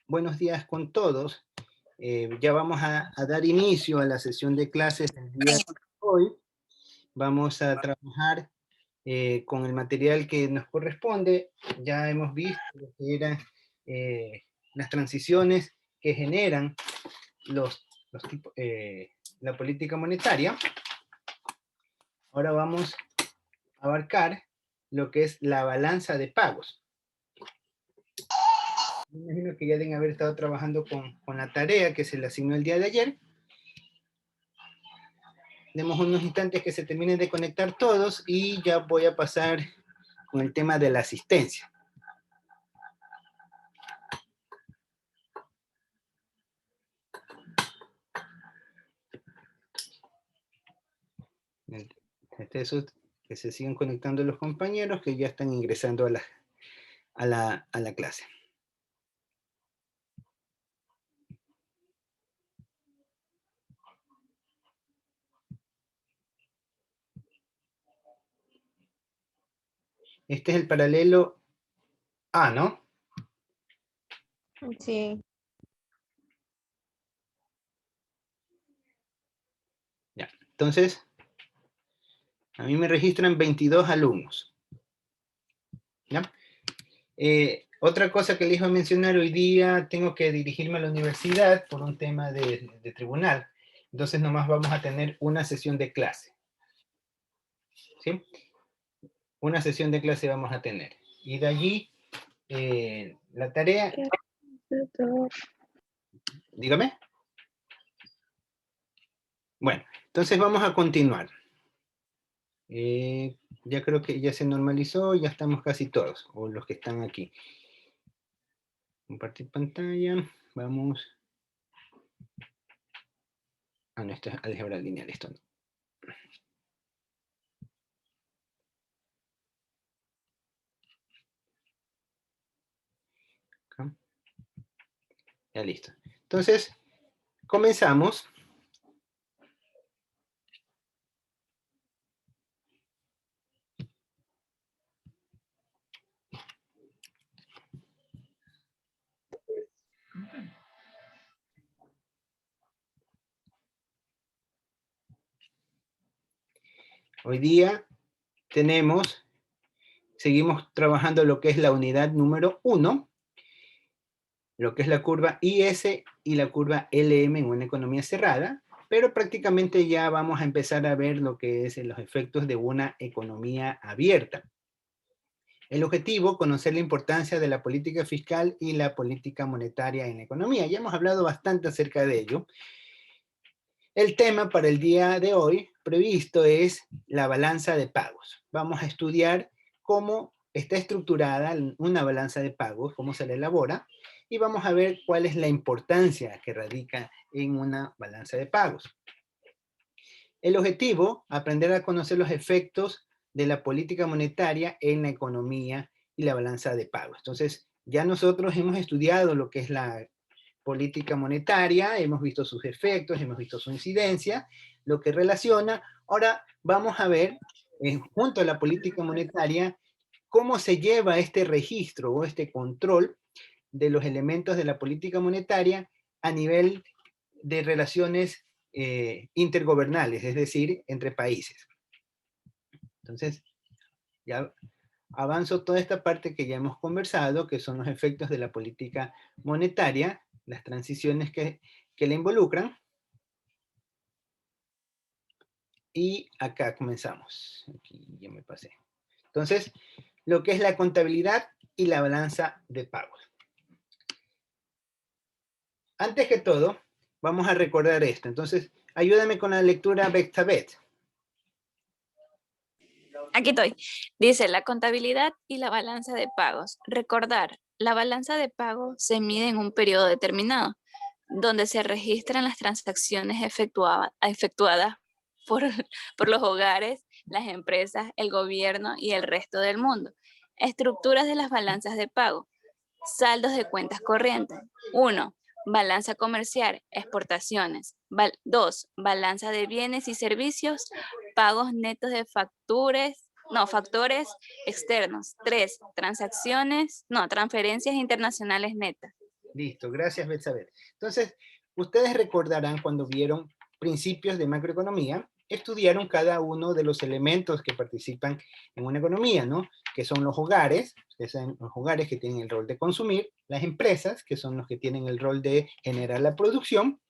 Buenos días con todos. Ya vamos a dar inicio a la sesión de clases del día de hoy. Vamos a trabajar con el material que nos corresponde. Ya hemos visto lo que eran las transiciones que generan la política monetaria. Ahora vamos a abarcar lo que es la balanza de pagos. Me imagino que ya deben haber estado trabajando con la tarea que se le asignó el día de ayer. Demos unos instantes que se terminen de conectar todos y ya voy a pasar con el tema de la asistencia. Eso, que se sigan conectando los compañeros que ya están ingresando a la clase. Este es el paralelo A, ¿no? Sí. Ya, entonces, a mí me registran 22 alumnos. ¿Ya? Otra cosa que les iba a mencionar, hoy día tengo que dirigirme a la universidad por un tema de tribunal. Entonces nomás vamos a tener una sesión de clase. ¿Sí? Una sesión de clase vamos a tener. Y de allí, la tarea... Dígame. Bueno, entonces vamos a continuar. Ya creo que ya se normalizó, ya estamos casi todos, o los que están aquí. Compartir pantalla, vamos... Ah, no, esto es álgebra lineal, esto no. Acá. Ya listo. Entonces, comenzamos. Hoy día seguimos trabajando lo que es la unidad número 1, lo que es la curva IS y la curva LM en una economía cerrada, pero prácticamente ya vamos a empezar a ver lo que es los efectos de una economía abierta. El objetivo, conocer la importancia de la política fiscal y la política monetaria en la economía. Ya hemos hablado bastante acerca de ello. El tema para el día de hoy previsto es la balanza de pagos. Vamos a estudiar cómo está estructurada una balanza de pagos, cómo se la elabora, y vamos a ver cuál es la importancia que radica en una balanza de pagos. El objetivo, aprender a conocer los efectos de la política monetaria en la economía y la balanza de pagos. Entonces, ya nosotros hemos estudiado lo que es la política monetaria, hemos visto sus efectos, hemos visto su incidencia, lo que relaciona. Ahora vamos a ver, junto a la política monetaria, cómo se lleva este registro o este control de los elementos de la política monetaria a nivel de relaciones intergobernales, es decir, entre países. Entonces, ya avanzo toda esta parte que ya hemos conversado, que son los efectos de la política monetaria, las transiciones que la involucran. Y acá comenzamos. Aquí ya me pasé. Entonces, lo que es la contabilidad y la balanza de pagos. Antes que todo, vamos a recordar esto. Entonces, ayúdame con la lectura Bectabet. Aquí estoy. Dice la contabilidad y la balanza de pagos. Recordar, la balanza de pagos se mide en un periodo determinado, donde se registran las transacciones efectuadas por, por los hogares, las empresas, el gobierno y el resto del mundo. Estructuras de las balanzas de pago. Saldos de cuentas corrientes. 1. Balanza comercial, exportaciones. 2. Balanza de bienes y servicios, pagos netos de facturas no, factores externos. 3, transferencias internacionales netas. Listo, gracias, Betsabel. Entonces, ustedes recordarán cuando vieron principios de macroeconomía, estudiaron cada uno de los elementos que participan en una economía, ¿no? Que son los hogares, que son los hogares que tienen el rol de consumir, las empresas, que son los que tienen el rol de generar la producción,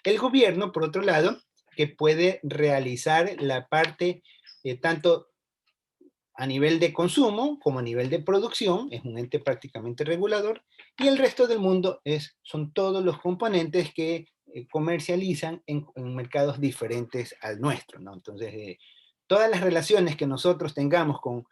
el gobierno, por otro lado, que puede realizar la parte tanto a nivel de consumo como a nivel de producción, es un ente prácticamente regulador, y el resto del mundo son todos los componentes que comercializan en mercados diferentes al nuestro, ¿no? Entonces, todas las relaciones que nosotros tengamos con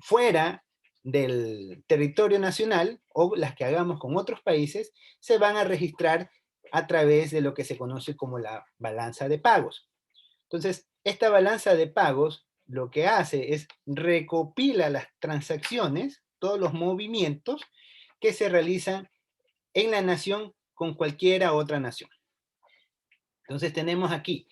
fuera del territorio nacional o las que hagamos con otros países se van a registrar a través de lo que se conoce como la balanza de pagos. Entonces, esta balanza de pagos lo que hace es recopila las transacciones, todos los movimientos que se realizan en la nación con cualquiera otra nación. Entonces tenemos aquí,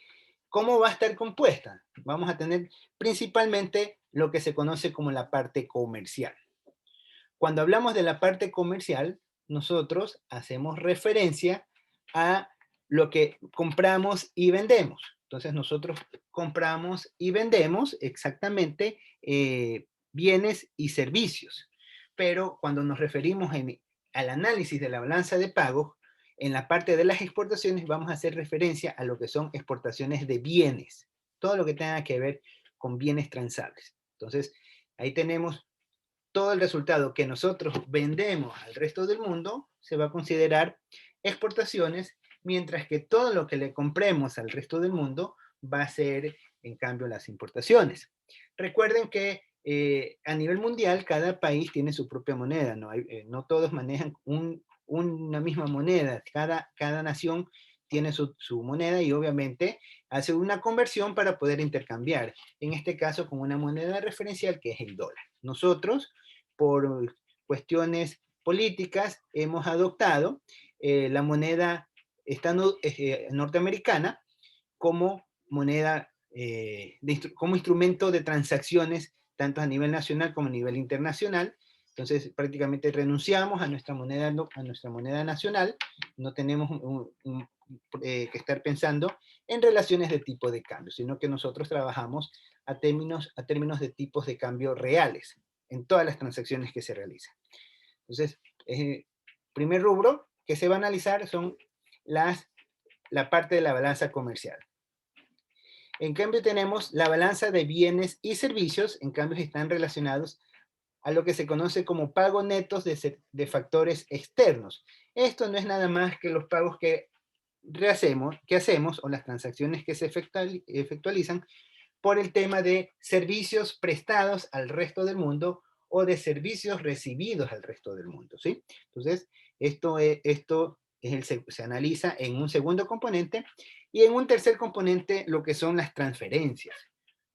¿cómo va a estar compuesta? Vamos a tener principalmente lo que se conoce como la parte comercial. Cuando hablamos de la parte comercial, nosotros hacemos referencia a lo que compramos y vendemos. Entonces nosotros compramos y vendemos exactamente bienes y servicios. Pero cuando nos referimos al análisis de la balanza de pagos, en la parte de las exportaciones vamos a hacer referencia a lo que son exportaciones de bienes. Todo lo que tenga que ver con bienes transables. Entonces, ahí tenemos todo el resultado que nosotros vendemos al resto del mundo se va a considerar exportaciones, mientras que todo lo que le compremos al resto del mundo va a ser, en cambio, las importaciones. Recuerden que a nivel mundial cada país tiene su propia moneda, no todos manejan una misma moneda, cada nación tiene su moneda y obviamente hace una conversión para poder intercambiar, en este caso con una moneda referencial que es el dólar. Nosotros, por cuestiones políticas, hemos adoptado la moneda norteamericana como moneda, como instrumento de transacciones, tanto a nivel nacional como a nivel internacional. Entonces, prácticamente renunciamos a nuestra moneda nacional, no tenemos que estar pensando en relaciones de tipo de cambio, sino que nosotros trabajamos a términos de tipos de cambio reales en todas las transacciones que se realizan. Entonces, el primer rubro que se va a analizar son la parte de la balanza comercial. En cambio, tenemos la balanza de bienes y servicios, en cambio, están relacionados a lo que se conoce como pagos netos de factores externos. Esto no es nada más que los pagos que hacemos o las transacciones que se efectualizan por el tema de servicios prestados al resto del mundo o de servicios recibidos al resto del mundo, ¿sí? Entonces, se analiza en un segundo componente y en un tercer componente lo que son las transferencias.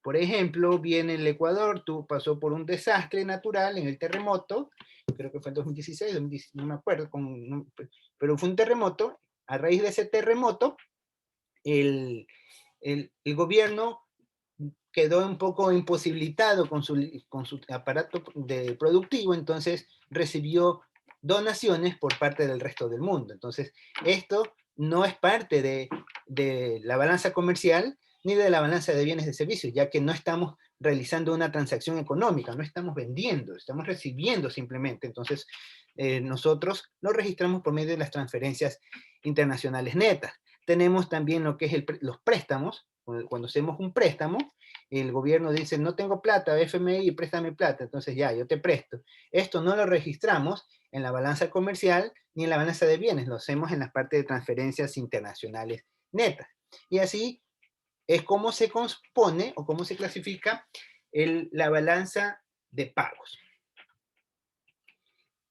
Por ejemplo, viene el Ecuador, pasó por un desastre natural en el terremoto, creo que fue en 2016, 2017, no me acuerdo, pero fue un terremoto. A raíz de ese terremoto, el gobierno quedó un poco imposibilitado con su aparato productivo, entonces recibió donaciones por parte del resto del mundo. Entonces, esto no es parte de la balanza comercial ni de la balanza de bienes y servicios, ya que no estamos realizando una transacción económica, no estamos vendiendo, estamos recibiendo simplemente. Entonces, nosotros lo registramos por medio de las transferencias internacionales netas. Tenemos también lo que es los préstamos. Cuando hacemos un préstamo, el gobierno dice, no tengo plata, FMI, préstame plata, entonces ya, yo te presto. Esto no lo registramos en la balanza comercial ni en la balanza de bienes, lo hacemos en la parte de transferencias internacionales netas. Y así es como se compone o cómo se clasifica la balanza de pagos.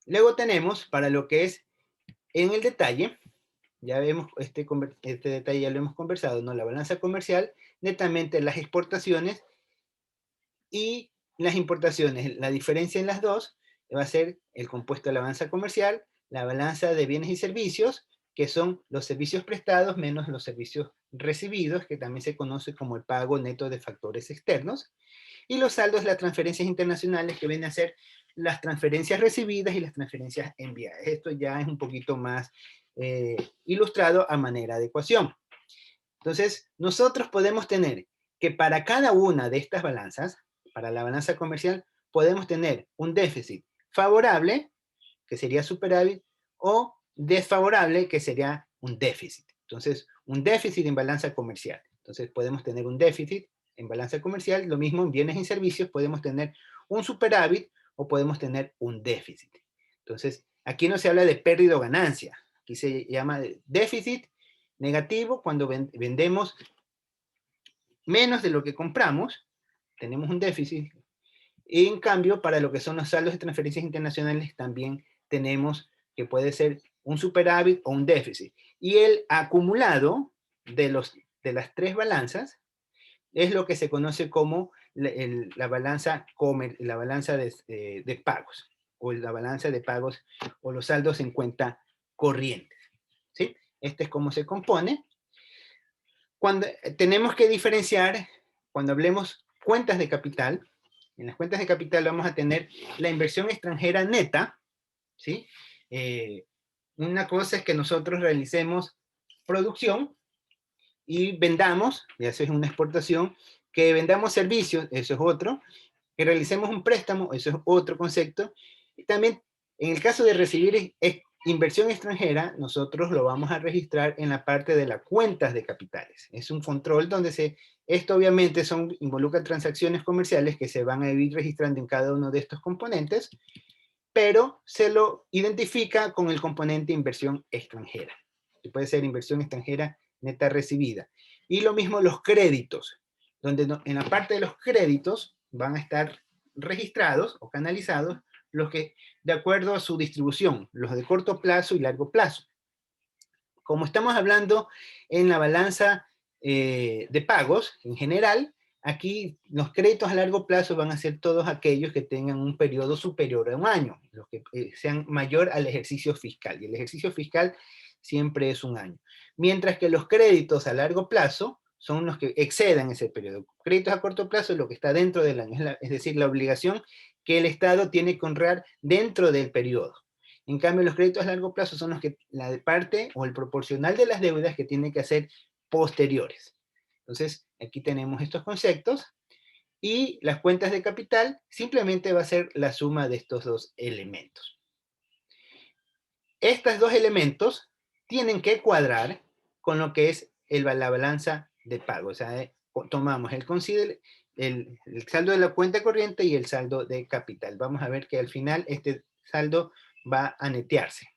Luego tenemos, para lo que es en el detalle, ya vemos este detalle, ya lo hemos conversado, ¿no? La balanza comercial, netamente las exportaciones y las importaciones. La diferencia en las dos va a ser el compuesto de la balanza comercial, la balanza de bienes y servicios, que son los servicios prestados menos los servicios recibidos, que también se conoce como el pago neto de factores externos. Y los saldos, las transferencias internacionales, que vienen a ser las transferencias recibidas y las transferencias enviadas. Esto ya es un poquito más ilustrado a manera de ecuación. Entonces, nosotros podemos tener que para cada una de estas balanzas, para la balanza comercial, podemos tener un déficit favorable, que sería superávit, o desfavorable, que sería un déficit. Entonces, un déficit en balanza comercial. Entonces, podemos tener un déficit en balanza comercial, lo mismo en bienes y servicios, podemos tener un superávit o podemos tener un déficit. Entonces, aquí no se habla de pérdida o ganancia, aquí se llama déficit negativo cuando vendemos menos de lo que compramos, tenemos un déficit. Y en cambio, para lo que son los saldos de transferencias internacionales, también tenemos que puede ser un superávit o un déficit. Y el acumulado de las tres balanzas es lo que se conoce como la balanza de pagos, o la balanza de pagos, o los saldos en cuenta corriente. ¿Sí? Este es cómo se compone. Cuando tenemos que diferenciar, cuando hablemos cuentas de capital, en las cuentas de capital vamos a tener la inversión extranjera neta, ¿sí? Una cosa es que nosotros realicemos producción y vendamos, y eso es una exportación, que vendamos servicios, eso es otro, que realicemos un préstamo, eso es otro concepto, y también en el caso de recibir inversión extranjera, nosotros lo vamos a registrar en la parte de las cuentas de capitales. Es un control donde esto obviamente involucra transacciones comerciales que se van a ir registrando en cada uno de estos componentes, pero se lo identifica con el componente inversión extranjera, que puede ser inversión extranjera neta recibida. Y lo mismo los créditos, donde en la parte de los créditos van a estar registrados o canalizados los que, de acuerdo a su distribución, los de corto plazo y largo plazo. Como estamos hablando en la balanza de pagos, en general, aquí los créditos a largo plazo van a ser todos aquellos que tengan un periodo superior a un año, los que sean mayor al ejercicio fiscal. Y el ejercicio fiscal siempre es un año. Mientras que los créditos a largo plazo son los que excedan ese periodo. Créditos a corto plazo es lo que está dentro del año, es decir, la obligación que el Estado tiene que honrar dentro del periodo. En cambio, los créditos a largo plazo son los que la parte o el proporcional de las deudas que tiene que hacer posteriores. Entonces, aquí tenemos estos conceptos y las cuentas de capital simplemente va a ser la suma de estos dos elementos. Estos dos elementos tienen que cuadrar con lo que es la balanza de pago. O sea, tomamos el saldo de la cuenta corriente y el saldo de capital. Vamos a ver que al final este saldo va a netearse.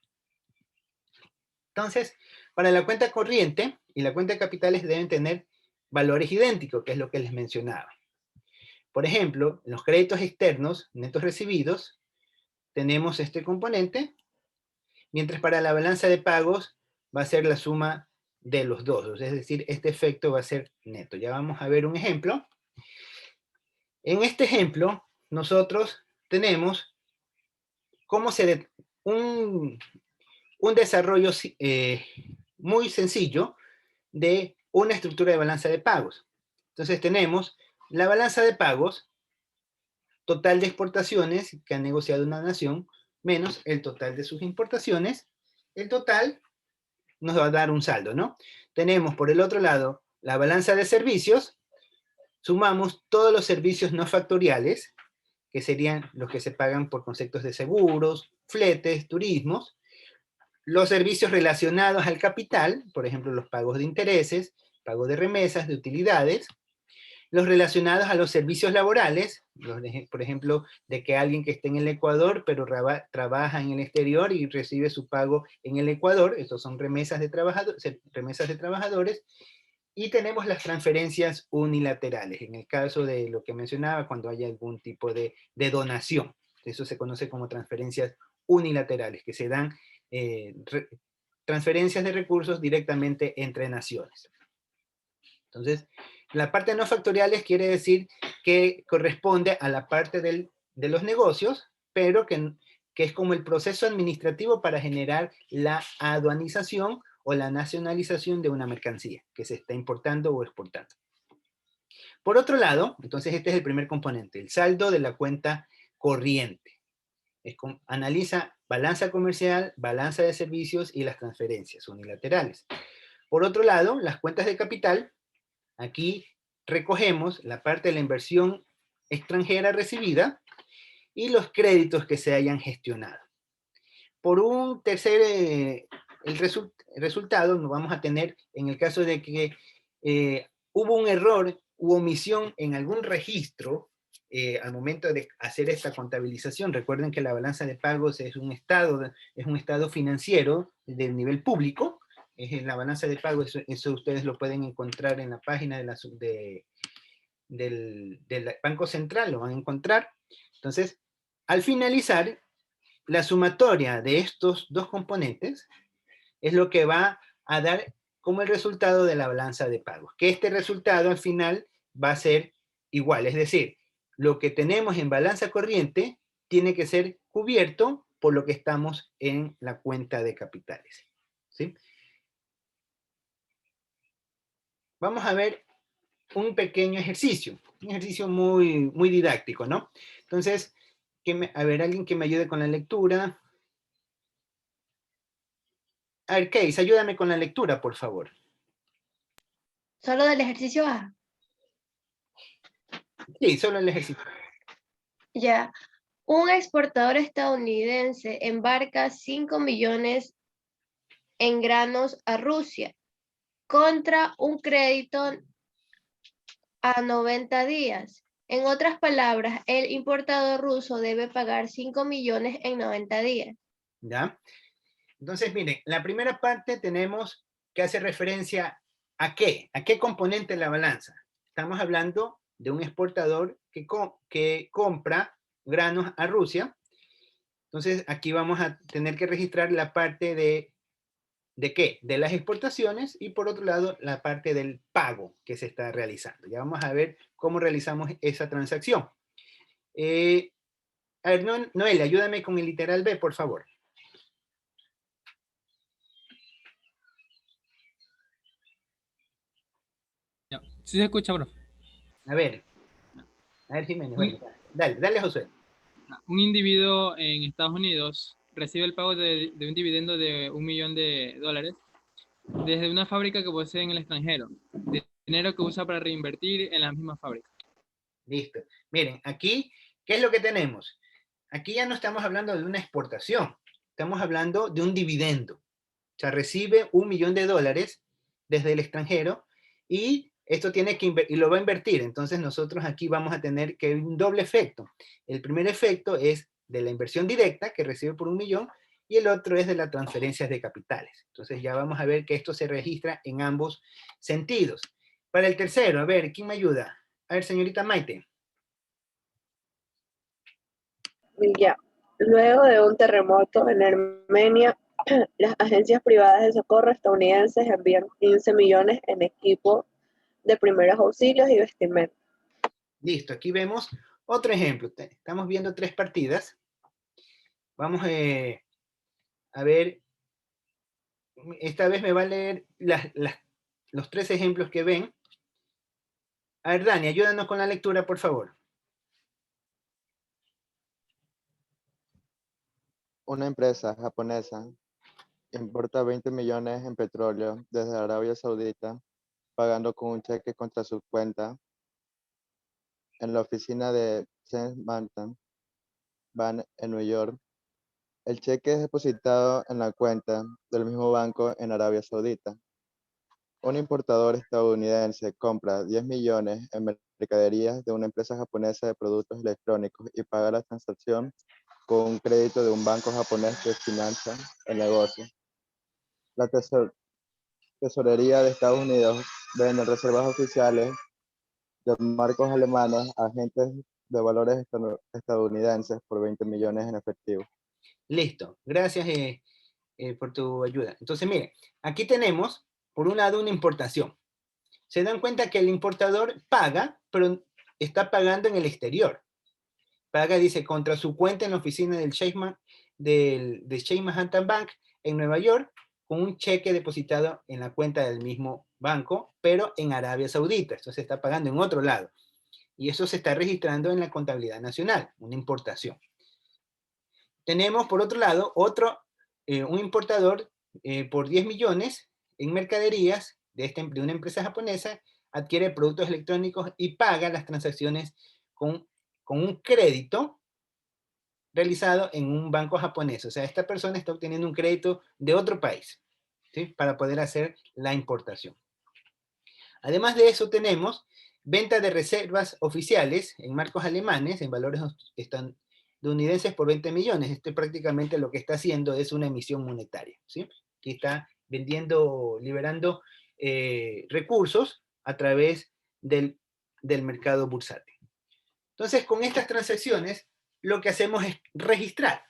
Entonces, para la cuenta corriente y la cuenta de capitales deben tener valores idénticos, que es lo que les mencionaba. Por ejemplo, en los créditos externos netos recibidos, tenemos este componente, mientras para la balanza de pagos va a ser la suma de los dos, es decir, este efecto va a ser neto. Ya vamos a ver un ejemplo. En este ejemplo, nosotros tenemos cómo un desarrollo muy sencillo de una estructura de balanza de pagos. Entonces tenemos la balanza de pagos, total de exportaciones que ha negociado una nación, menos el total de sus importaciones. El total nos va a dar un saldo, ¿no? Tenemos por el otro lado la balanza de servicios, sumamos todos los servicios no factoriales, que serían los que se pagan por conceptos de seguros, fletes, turismos, los servicios relacionados al capital, por ejemplo, los pagos de intereses, pago de remesas, de utilidades, los relacionados a los servicios laborales, por ejemplo, de que alguien que esté en el Ecuador, pero trabaja en el exterior y recibe su pago en el Ecuador, estos son remesas de trabajadores, y tenemos las transferencias unilaterales, en el caso de lo que mencionaba, cuando haya algún tipo de donación. Eso se conoce como transferencias unilaterales, que se dan transferencias de recursos directamente entre naciones. Entonces, la parte no factoriales quiere decir que corresponde a la parte de los negocios, pero que es como el proceso administrativo para generar la aduanización o la nacionalización de una mercancía que se está importando o exportando. Por otro lado, entonces este es el primer componente, el saldo de la cuenta corriente. Analiza balanza comercial, balanza de servicios y las transferencias unilaterales. Por otro lado, las cuentas de capital, aquí recogemos la parte de la inversión extranjera recibida y los créditos que se hayan gestionado. Por un tercer, resultado nos vamos a tener en el caso de que hubo un error u omisión en algún registro al momento de hacer esta contabilización. Recuerden que la balanza de pagos es un estado financiero del nivel público. Es la balanza de pagos, eso ustedes lo pueden encontrar en la página del Banco Central, lo van a encontrar. Entonces, al finalizar, la sumatoria de estos dos componentes es lo que va a dar como el resultado de la balanza de pagos. Que este resultado al final va a ser igual, es decir, lo que tenemos en balanza corriente tiene que ser cubierto por lo que estamos en la cuenta de capitales. ¿Sí? Vamos a ver un pequeño ejercicio, un ejercicio muy, muy didáctico, ¿no? Entonces, a ver, alguien que me ayude con la lectura. A ver, Case, ayúdame con la lectura, por favor. ¿Solo del ejercicio A? Sí, solo el ejercicio. Ya. Un exportador estadounidense embarca 5 millones en granos a Rusia contra un crédito a 90 días. En otras palabras, el importador ruso debe pagar 5 millones en 90 días. ¿Ya? Entonces, miren, la primera parte tenemos que hacer referencia a qué componente de la balanza. Estamos hablando de un exportador que compra granos a Rusia. Entonces, aquí vamos a tener que registrar la parte ¿de qué? De las exportaciones y por otro lado la parte del pago que se está realizando. Ya vamos a ver cómo realizamos esa transacción. A ver, Noel, ayúdame con el literal B, por favor. Ya. Sí se escucha, bro. A ver, Jiménez, bueno, Un, dale, Josué. un individuo en Estados Unidos recibe el pago de un dividendo de $1 millón desde una fábrica que posee en el extranjero, de dinero que usa para reinvertir en la misma fábrica. Listo. Miren, aquí, ¿qué es lo que tenemos? Aquí ya no estamos hablando de una exportación, estamos hablando de un dividendo. O sea, recibe $1 millón desde el extranjero y esto tiene que y lo va a invertir. Entonces nosotros aquí vamos a tener que un doble efecto. El primer efecto es de la inversión directa que recibe por $1 millón y el otro es de las transferencias de capitales. Entonces ya vamos a ver que esto se registra en ambos sentidos. Para el tercero, a ver, ¿quién me ayuda? A ver, señorita Maite. Ya. Luego de un terremoto en Armenia, las agencias privadas de socorro estadounidenses envían 15 millones en equipo de primeros auxilios y vestimenta. Listo, aquí vemos otro ejemplo. Estamos viendo 3 partidas. Vamos a ver, esta vez me va a leer los 3 ejemplos que ven. A ver, Dani, ayúdanos con la lectura, por favor. Una empresa japonesa importa 20 millones en petróleo desde Arabia Saudita, pagando con un cheque contra su cuenta en la oficina de Chase Manhattan Bank en Nueva York. El cheque es depositado en la cuenta del mismo banco en Arabia Saudita. Un importador estadounidense compra 10 millones en mercaderías de una empresa japonesa de productos electrónicos y paga la transacción con un crédito de un banco japonés que financia el negocio. La Tesorería de Estados Unidos vende reservas oficiales de marcos alemanes a agentes de valores estadounidenses por 20 millones en efectivo. Listo, gracias por tu ayuda. Entonces, mire, aquí tenemos, por un lado, una importación. Se dan cuenta que el importador paga, pero está pagando en el exterior. Paga, dice, contra su cuenta en la oficina del Chase Manhattan Bank en Nueva York, con un cheque depositado en la cuenta del mismo banco, pero en Arabia Saudita. Esto se está pagando en otro lado. Y eso se está registrando en la contabilidad nacional, una importación. Tenemos, por otro lado, un importador por 10 millones en mercaderías de una empresa japonesa, adquiere productos electrónicos y paga las transacciones con un crédito realizado en un banco japonés. O sea, esta persona está obteniendo un crédito de otro país, ¿sí? Para poder hacer la importación. Además de eso, tenemos venta de reservas oficiales en marcos alemanes, en valores estadounidenses por 20 millones. Esto prácticamente lo que está haciendo es una emisión monetaria, ¿sí? Aquí está liberando recursos a través del mercado bursátil. Entonces, con estas transacciones, lo que hacemos es registrar.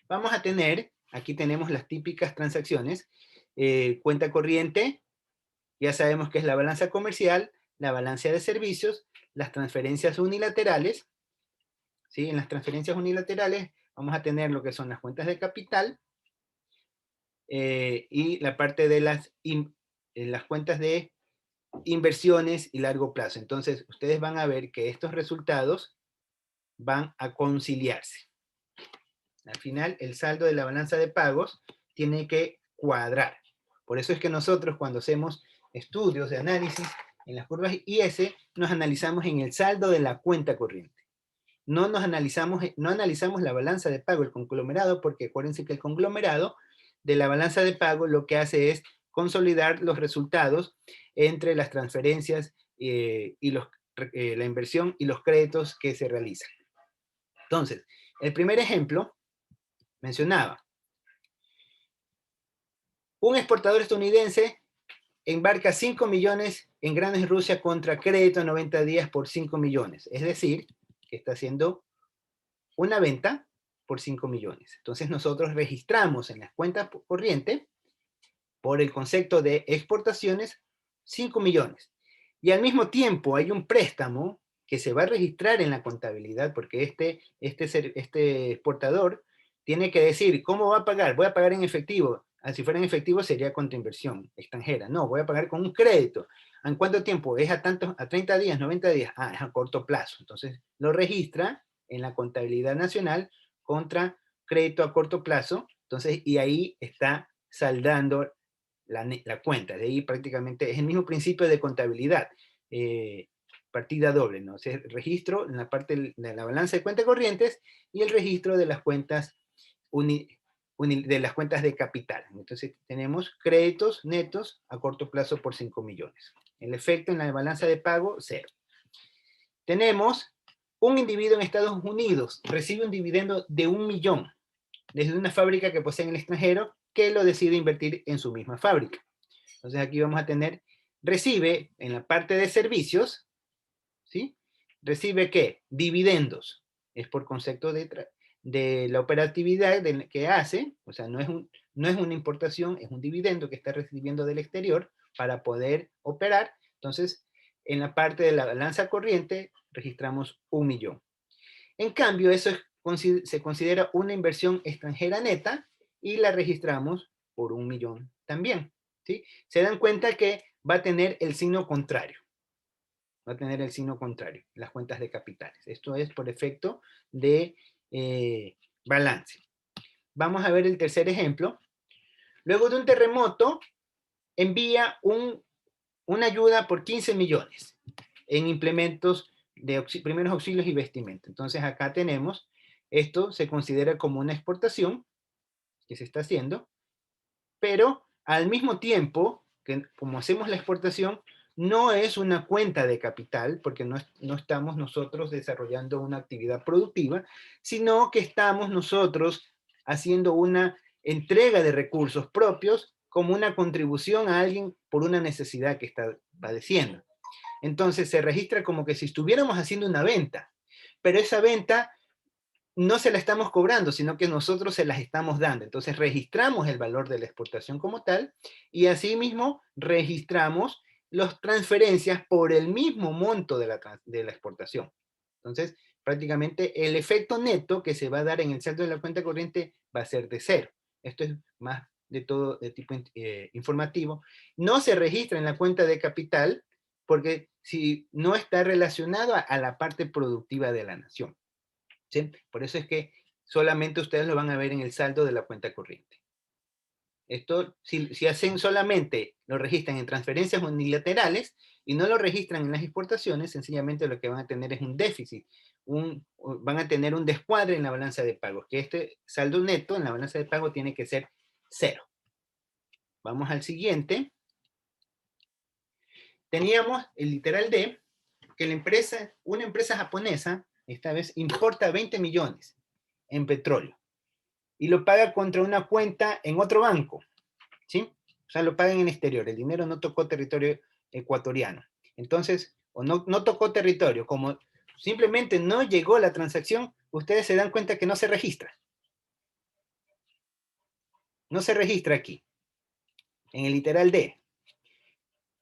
Vamos a tener, aquí tenemos las típicas transacciones, cuenta corriente, ya sabemos que es la balanza comercial, la balanza de servicios, las transferencias unilaterales, ¿sí? En las transferencias unilaterales vamos a tener lo que son las cuentas de capital y la parte de las cuentas de inversiones y largo plazo. Entonces, ustedes van a ver que estos resultados van a conciliarse. Al final, el saldo de la balanza de pagos tiene que cuadrar. Por eso es que nosotros, cuando hacemos estudios de análisis en las curvas IS, nos analizamos en el saldo de la cuenta corriente. No analizamos la balanza de pago, el conglomerado, porque acuérdense que el conglomerado de la balanza de pago lo que hace es consolidar los resultados entre las transferencias y la inversión y los créditos que se realizan. Entonces, el primer ejemplo mencionaba, un exportador estadounidense embarca 5 millones en granos en Rusia contra crédito a 90 días por 5 millones. Es decir, que está haciendo una venta por 5 millones. Entonces nosotros registramos en las cuentas corriente, por el concepto de exportaciones, 5 millones. Y al mismo tiempo hay un préstamo que se va a registrar en la contabilidad, porque este exportador tiene que decir, ¿cómo va a pagar? Voy a pagar en efectivo. Si fuera en efectivo sería contra inversión extranjera. No, voy a pagar con un crédito. ¿En cuánto tiempo? ¿Es a 30 días, 90 días? Ah, es a corto plazo. Entonces lo registra en la contabilidad nacional contra crédito a corto plazo. Entonces, y ahí está saldando la cuenta. De ahí prácticamente es el mismo principio de contabilidad. Partida doble, ¿no? O sea, registro en la parte de la balanza de cuentas corrientes y el registro de las cuentas de las cuentas de capital. Entonces tenemos créditos netos a corto plazo por 5 millones. El efecto en la balanza de pago, 0. Tenemos un individuo en Estados Unidos, recibe un dividendo de 1 millón desde una fábrica que posee en el extranjero que lo decide invertir en su misma fábrica. Entonces aquí vamos a tener, recibe en la parte de servicios, ¿sí? ¿Recibe qué? Dividendos. Es por concepto de la operatividad que hace, o sea, no es una importación, es un dividendo que está recibiendo del exterior para poder operar. Entonces, en la parte de la balanza corriente registramos 1 millón. En cambio, eso se considera una inversión extranjera neta y la registramos por 1 millón también, ¿sí? Se dan cuenta que va a tener el signo contrario. Va a tener el signo contrario, las cuentas de capitales. Esto es por efecto de balance. Vamos a ver el tercer ejemplo. Luego de un terremoto, envía una ayuda por 15 millones en implementos de primeros auxilios y vestimenta. Entonces acá tenemos, esto se considera como una exportación que se está haciendo, pero al mismo tiempo, que como hacemos la exportación, no es una cuenta de capital, porque no estamos nosotros desarrollando una actividad productiva, sino que estamos nosotros haciendo una entrega de recursos propios como una contribución a alguien por una necesidad que está padeciendo. Entonces se registra como que si estuviéramos haciendo una venta, pero esa venta no se la estamos cobrando, sino que nosotros se las estamos dando. Entonces registramos el valor de la exportación como tal y asimismo registramos las transferencias por el mismo monto de la exportación. Entonces, prácticamente el efecto neto que se va a dar en el saldo de la cuenta corriente va a ser de 0. Esto es más de tipo informativo, no se registra en la cuenta de capital porque si no está relacionado a la parte productiva de la nación. ¿Sí? Por eso es que solamente ustedes lo van a ver en el saldo de la cuenta corriente. Esto, si hacen solamente, lo registran en transferencias unilaterales y no lo registran en las exportaciones, sencillamente lo que van a tener es un déficit, van a tener un descuadre en la balanza de pagos, que este saldo neto en la balanza de pago tiene que ser 0. Vamos al siguiente. Teníamos el literal D, que una empresa japonesa, esta vez importa 20 millones en petróleo y lo paga contra una cuenta en otro banco, ¿sí? O sea, lo pagan en exterior, el dinero no tocó territorio ecuatoriano. Entonces, o no tocó territorio, como simplemente no llegó la transacción, ustedes se dan cuenta que no se registra. No se registra aquí, en el literal D.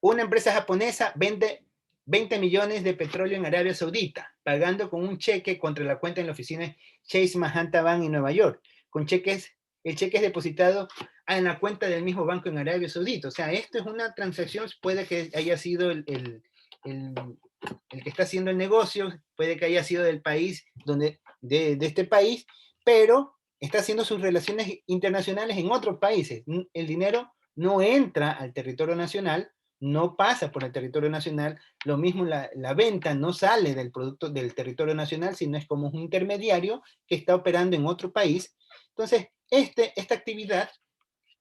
Una empresa japonesa vende 20 millones de petróleo en Arabia Saudita, pagando con un cheque contra la cuenta en la oficina Chase Manhattan Bank en Nueva York. El cheque es depositado en la cuenta del mismo banco en Arabia Saudita. O sea, esto es una transacción, puede que haya sido el que está haciendo el negocio, puede que haya sido del país, de este país, pero está haciendo sus relaciones internacionales en otros países. El dinero no entra al territorio nacional, no pasa por el territorio nacional, lo mismo la venta no sale del producto del territorio nacional, sino es como un intermediario que está operando en otro país. Entonces, esta actividad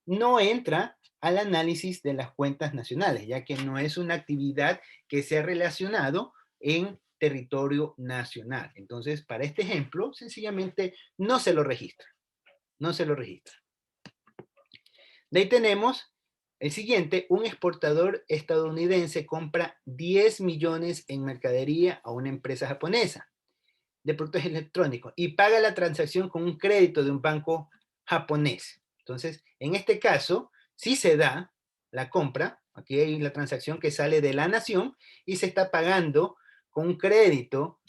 no entra al análisis de las cuentas nacionales, ya que no es una actividad que sea relacionado en territorio nacional. Entonces, para este ejemplo, sencillamente no se lo registra. No se lo registra. De ahí tenemos el siguiente, un exportador estadounidense compra 10 millones en mercadería a una empresa japonesa de productos electrónicos y paga la transacción con un crédito de un banco japonés. Entonces, en este caso, sí se da la compra, aquí hay la transacción que sale de la nación y se está pagando con un crédito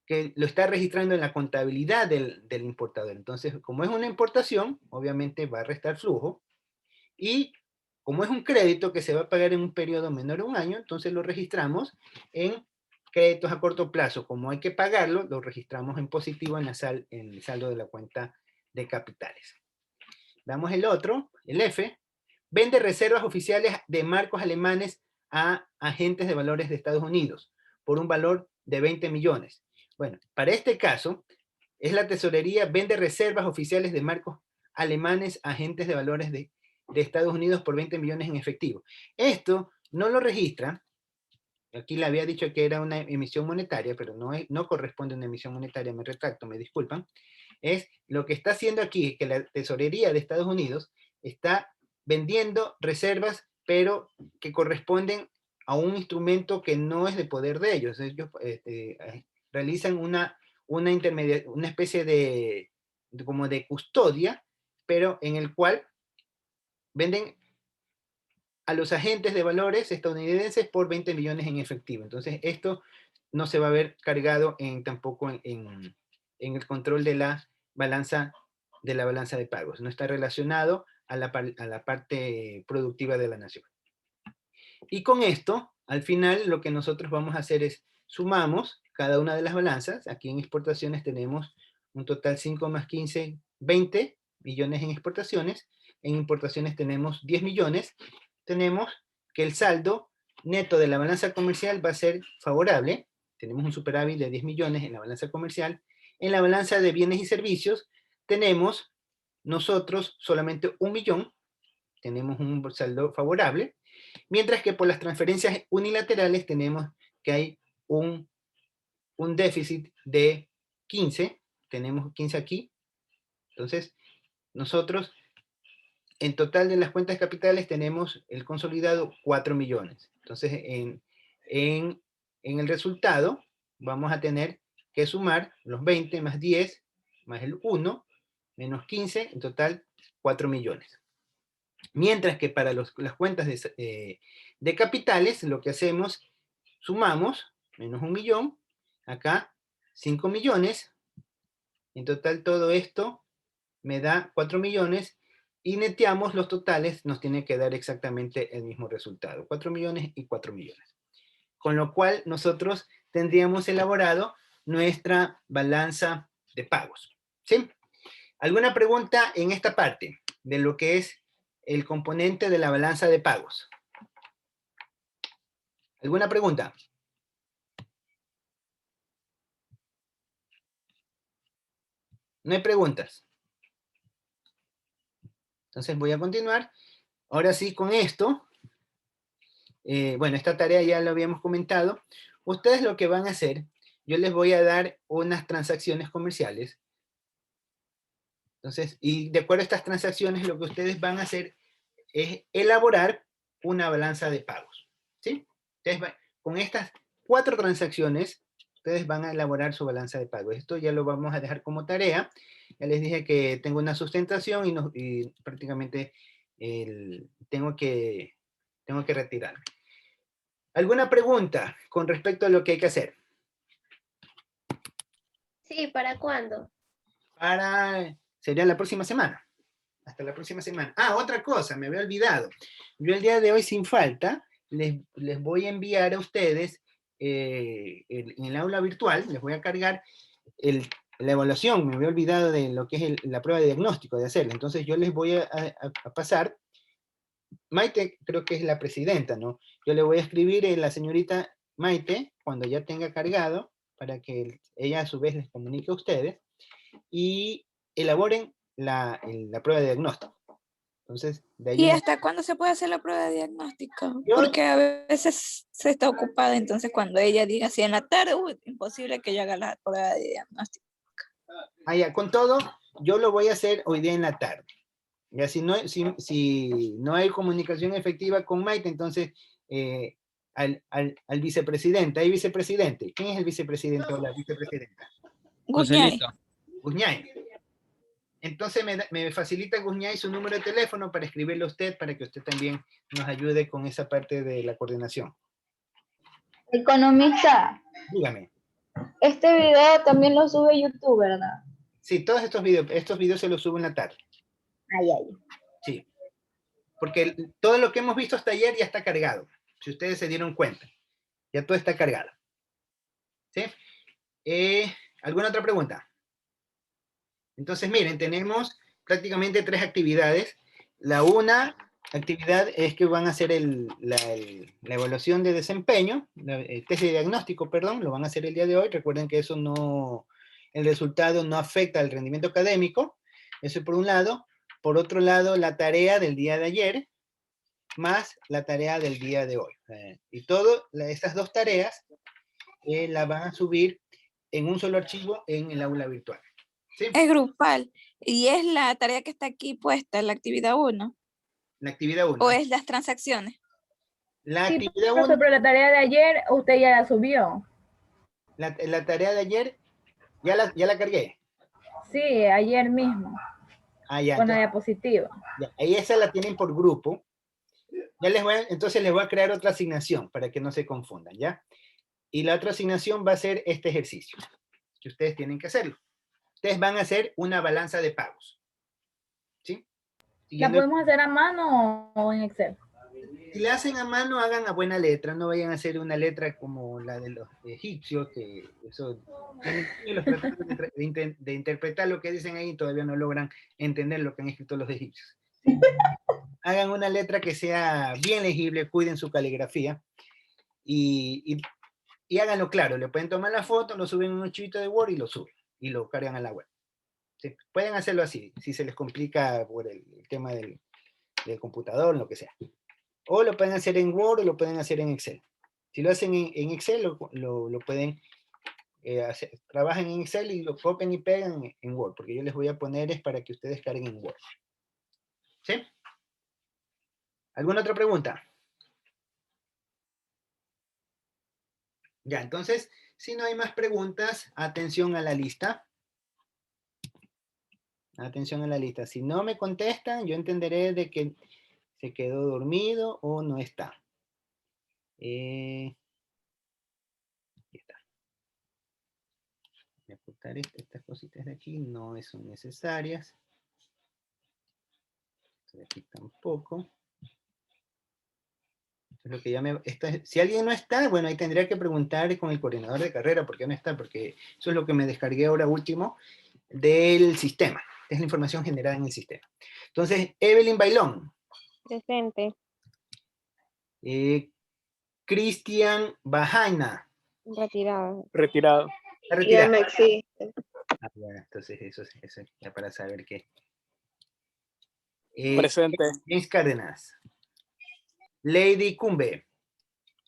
que lo está registrando en la contabilidad del importador. Entonces, como es una importación, obviamente va a restar flujo y como es un crédito que se va a pagar en un periodo menor a un año, entonces lo registramos en créditos a corto plazo. Como hay que pagarlo, lo registramos en positivo en el saldo de la cuenta de capitales. Damos el otro, el F. Vende reservas oficiales de marcos alemanes a agentes de valores de Estados Unidos por un valor de 20 millones. Bueno, para este caso, es la tesorería vende reservas oficiales de marcos alemanes a agentes de valores de Estados Unidos por 20 millones en efectivo. Esto no lo registra. Aquí le había dicho que era una emisión monetaria, pero no corresponde a una emisión monetaria, me retracto, me disculpan. Es lo que está haciendo aquí, que la tesorería de Estados Unidos está vendiendo reservas, pero que corresponden a un instrumento que no es de poder de ellos. Ellos realizan una especie de como de custodia, pero en el cual venden a los agentes de valores estadounidenses por 20 millones en efectivo. Entonces, esto no se va a ver cargado tampoco en el control de la balanza de pagos. No está relacionado a la parte productiva de la nación. Y con esto, al final, lo que nosotros vamos a hacer es sumamos cada una de las balanzas. Aquí en exportaciones tenemos un total 5 más 15, 20 millones en exportaciones. En importaciones tenemos 10 millones. Tenemos que el saldo neto de la balanza comercial va a ser favorable. Tenemos un superávit de 10 millones en la balanza comercial. En la balanza de bienes y servicios tenemos nosotros solamente 1 millón. Tenemos un saldo favorable. Mientras que por las transferencias unilaterales tenemos que hay un déficit de 15. Tenemos 15 aquí. Entonces, nosotros en total de las cuentas capitales tenemos el consolidado 4 millones. Entonces, en el resultado vamos a tener que sumar los 20 más 10 más el 1 menos 15, en total 4 millones. Mientras que para las cuentas de capitales, lo que hacemos, sumamos menos 1 millón, acá 5 millones, en total todo esto me da 4 millones, y neteamos los totales, nos tiene que dar exactamente el mismo resultado, 4 millones y 4 millones. Con lo cual nosotros tendríamos elaborado nuestra balanza de pagos. ¿Sí? ¿Alguna pregunta en esta parte de lo que es el componente de la balanza de pagos? ¿Alguna pregunta? No hay preguntas. Entonces voy a continuar. Ahora sí, con esto, bueno, esta tarea ya lo habíamos comentado. Ustedes lo que van a hacer, yo les voy a dar unas transacciones comerciales. Entonces, y de acuerdo a estas transacciones, lo que ustedes van a hacer es elaborar una balanza de pagos. ¿Sí? Entonces, con estas 4 transacciones, ustedes van a elaborar su balanza de pagos. Esto ya lo vamos a dejar como tarea. Ya les dije que tengo una sustentación y prácticamente tengo que retirarme. ¿Alguna pregunta con respecto a lo que hay que hacer? Sí, ¿para cuándo? Sería la próxima semana. Hasta la próxima semana. Ah, otra cosa, me había olvidado. Yo el día de hoy, sin falta, les voy a enviar a ustedes en el aula virtual, les voy a cargar la evaluación. Me había olvidado de lo que es la prueba de diagnóstico, de hacerla. Entonces yo les voy a pasar. Maite creo que es la presidenta, ¿no? Yo le voy a escribir a la señorita Maite cuando ya tenga cargado para que ella a su vez les comunique a ustedes y elaboren la prueba de diagnóstico. Entonces, de ahí ¿Y hasta cuándo se puede hacer la prueba de diagnóstico? Yo- Porque a veces se está ocupada, entonces cuando ella diga así en la tarde, imposible que yo haga la prueba de diagnóstico. con todo, yo lo voy a hacer hoy día en la tarde. Ya si no hay comunicación efectiva con Maite, entonces al vicepresidente. ¿Hay vicepresidente? ¿Quién es el vicepresidente o la vicepresidenta? Guzñay. Joselito. Guzñay. Entonces me facilita Guzñay su número de teléfono para escribirle a usted, para que usted también nos ayude con esa parte de la coordinación. Economista, Dígame. este video también lo sube YouTube, ¿verdad? Sí, todos estos videos se los subo en la tarde. Ay, ay. Sí. Porque todo lo que hemos visto hasta ayer ya está cargado. Si ustedes se dieron cuenta. Ya todo está cargado. ¿Sí? ¿Alguna otra pregunta? Entonces, miren, tenemos prácticamente 3 actividades. La una actividad es que van a hacer la evaluación de desempeño, el test de diagnóstico, perdón, lo van a hacer el día de hoy. Recuerden que eso no, el resultado no afecta al rendimiento académico. Eso por un lado. Por otro lado, la tarea del día de ayer, más la tarea del día de hoy. Y todas estas 2 tareas las van a subir en un solo archivo en el aula virtual. ¿Sí? Es grupal. Y es la tarea que está aquí puesta, la actividad 1. La actividad 1. ¿O es las transacciones? La Sí, actividad 1, profesor, pero la tarea de ayer usted ya la subió. la tarea de ayer, ya la cargué. Sí, ayer mismo, Ah, ya, con la entonces, diapositiva. ya, ahí esa la tienen por grupo. Ya entonces les voy a crear otra asignación para que no se confundan, ¿ya? Y la otra asignación va a ser este ejercicio, que ustedes tienen que hacerlo. Ustedes van a hacer una balanza de pagos. ¿Sí? ¿La podemos hacer a mano o en Excel? Si le hacen a mano, hagan a buena letra, no vayan a hacer una letra como la de los egipcios, que eso tienen siglos tratando de interpretar lo que dicen ahí y todavía no logran entender lo que han escrito los egipcios. Hagan una letra que sea bien legible, cuiden su caligrafía y háganlo claro. Le pueden tomar la foto, lo suben en un archivito de Word y lo suben y lo cargan a la web. ¿Sí? Pueden hacerlo así, si se les complica por el tema del computador, lo que sea. O lo pueden hacer en Word o lo pueden hacer en Excel. Si lo hacen en Excel, lo pueden hacer. Trabajan en Excel y lo copian y pegan en Word, porque yo les voy a poner es para que ustedes carguen en Word. ¿Sí? ¿Alguna otra pregunta? Ya, entonces, si no hay más preguntas, atención a la lista. Atención a la lista. Si no me contestan, yo entenderé de que se quedó dormido o no está. Aquí está. Voy a ocultar estas cositas de aquí, no son necesarias. Aquí tampoco. Lo que ya si alguien no está, bueno, ahí tendría que preguntar con el coordinador de carrera por qué no está, porque eso es lo que me descargué ahora último del sistema. Es la información generada en el sistema. Entonces, Evelyn Bailón. Presente. Cristian Bajaina. Retirado. Retirado. ¿Está Ya retirado? no existe. Ah, bueno, entonces eso ya para saber qué. Presente. James Cárdenas. Lady Cumbe.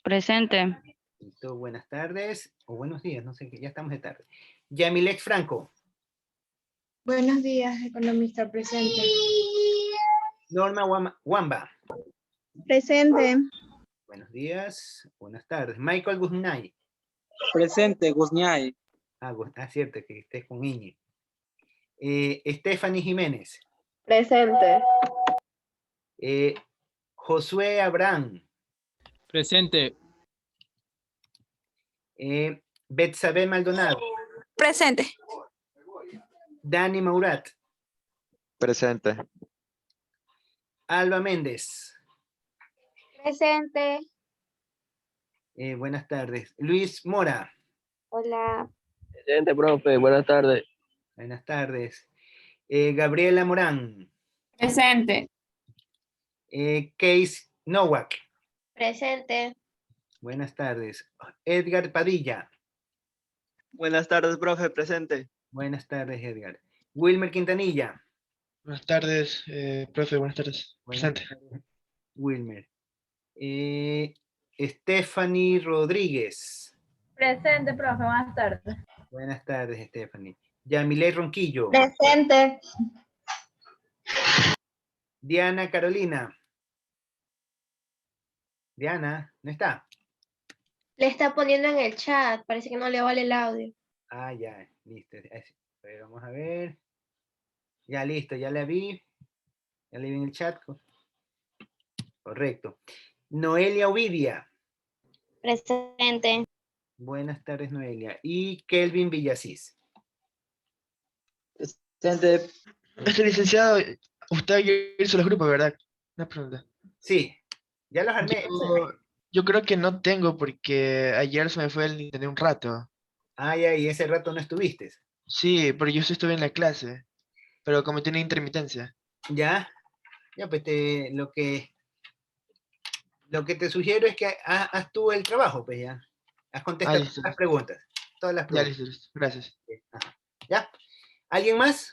Presente. Listo, buenas tardes o buenos días, no sé, ya estamos de tarde. Yamilex Franco. Buenos días, economista presente. Norma Wamba. Presente. Buenos días, buenas tardes. Michael Guzmán. Presente, Guzñay. Cierto, que estés con Iñi. Stephanie Jiménez. Presente. Josué Abraham. Presente. Betsabe Maldonado. Presente. Dani Maurat. Presente. Alba Méndez. Presente. Buenas tardes. Luis Mora. Hola. Presente, profe. Buenas tardes. Buenas tardes. Gabriela Morán. Presente. Case Nowak. Presente. Buenas tardes. Edgar Padilla. Buenas tardes, profe, presente. Buenas tardes, Edgar. Wilmer Quintanilla. Buenas tardes, profe, buenas tardes. Buenas Presente. tardes, Wilmer. Stephanie Rodríguez. Presente, profe. Buenas tardes. Buenas tardes, Stephanie. Yamile Ronquillo. Presente. Diana Carolina. Diana, ¿no está? Le está poniendo en el chat, parece que no le vale el audio. Ah, ya, listo. Pero vamos a ver. Ya, listo, ya la vi. Ya la vi en el chat. Correcto. Noelia Ovidia. Presente. Buenas tardes, Noelia. Y Kelvin Villasís. Presente. Licenciado, usted ayer hizo los grupos, ¿verdad? Una pregunta. Sí, ya los armé. Yo creo que no tengo porque ayer se me fue el internet un rato. Ah, ya, y ese rato no estuviste. Sí, pero yo sí estuve en la clase, pero como tiene intermitencia. Ya, pues lo que te sugiero es que haz tú el trabajo, pues ya. Has contestado listo. las preguntas. Todas las Ya, preguntas. listo. Gracias. Ajá. ¿Ya? ¿Alguien más?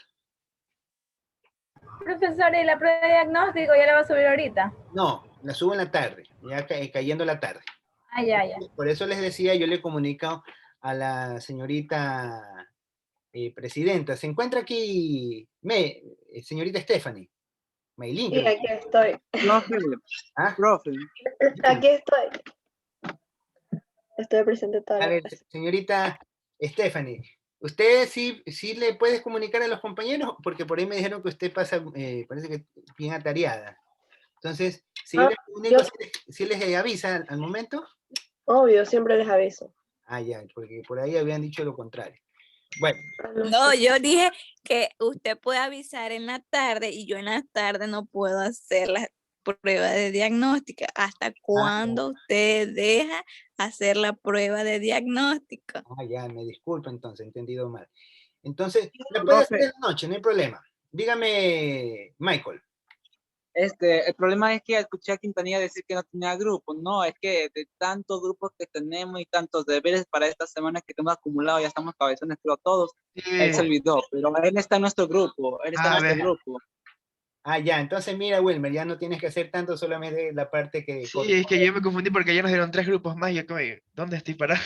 Profesor, ¿y la prueba de diagnóstico ya la va a subir ahorita? No, la subo en la tarde, ya cayendo la tarde. Ah, ya. Por eso les decía, yo le comunico a la señorita presidenta. Se encuentra aquí, señorita Stephanie. Maylin. Y aquí estoy. Profe. ¿Ah? Profe. Aquí estoy. Estoy presente todavía. A ver, señorita Stephanie, ¿usted sí le puede comunicar a los compañeros? Porque por ahí me dijeron que usted pasa, parece que bien atareada. Entonces, si yo les comunico, ¿sí les avisa al momento? Obvio, siempre les aviso. Ah, ya, porque por ahí habían dicho lo contrario. Bueno. No, yo dije que usted puede avisar en la tarde y yo en la tarde no puedo hacer la prueba de diagnóstica. ¿Hasta cuándo usted deja hacer la prueba de diagnóstico? Ah, ya, me disculpo entonces, he entendido mal. Entonces, la puede hacer en la noche, no hay problema. Dígame, Michael. El problema es que escuché a Quintanilla decir que no tenía grupo. No, es que de tantos grupos que tenemos y tantos deberes para esta semana que tenemos acumulado, ya estamos cabezones, creo todos. Sí. Él se olvidó, pero él está en nuestro grupo. Grupo. Ah, ya, entonces mira, Wilmer, ya no tienes que hacer tanto, solamente la parte que... Sí, es que yo me confundí porque ayer nos dieron 3 grupos más y yo como, ¿dónde estoy parado?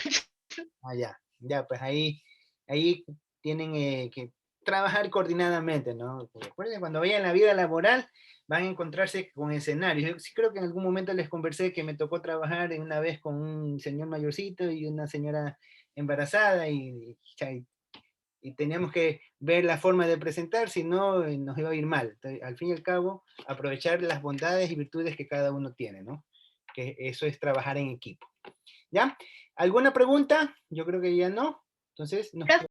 Ah, ya, pues ahí tienen que trabajar coordinadamente, ¿no? Recuerden, cuando vayan a la vida laboral, van a encontrarse con escenarios. Yo sí creo que en algún momento les conversé que me tocó trabajar una vez con un señor mayorcito y una señora embarazada y teníamos que ver la forma de presentar, si no nos iba a ir mal. Entonces, al fin y al cabo, aprovechar las bondades y virtudes que cada uno tiene, ¿no? Que eso es trabajar en equipo. ¿Ya? ¿Alguna pregunta? Yo creo que ya no. Entonces,